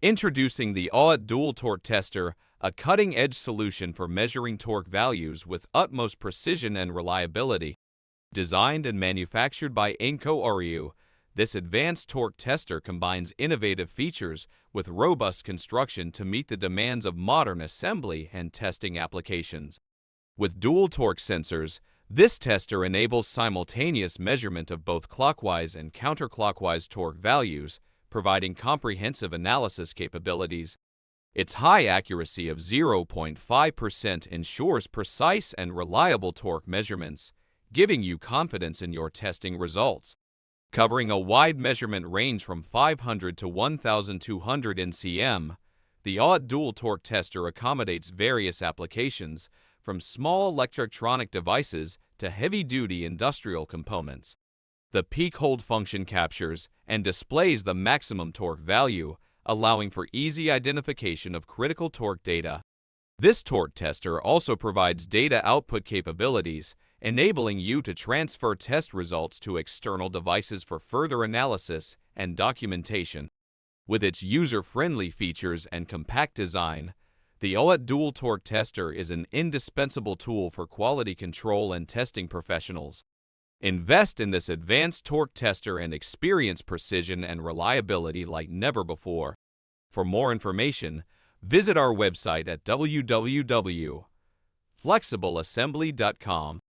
Introducing the AUET Dual Torque Tester, a cutting-edge solution for measuring torque values with utmost precision and reliability. Designed and manufactured by AIMCO URYU, this advanced torque tester combines innovative features with robust construction to meet the demands of modern assembly and testing applications. With dual torque sensors, this tester enables simultaneous measurement of both clockwise and counterclockwise torque values, providing comprehensive analysis capabilities. Its high accuracy of 0.5% ensures precise and reliable torque measurements, giving you confidence in your testing results. Covering a wide measurement range from 500 to 1,200 NCM, the AUET Dual Torque Tester accommodates various applications, from small electronic devices to heavy-duty industrial components. The peak hold function captures and displays the maximum torque value, allowing for easy identification of critical torque data. This torque tester also provides data output capabilities, enabling you to transfer test results to external devices for further analysis and documentation. With its user-friendly features and compact design, the AUET Dual Torque Tester is an indispensable tool for quality control and testing professionals. Invest in this advanced torque tester and experience precision and reliability like never before. For more information, visit our website at www.flexibleassembly.com.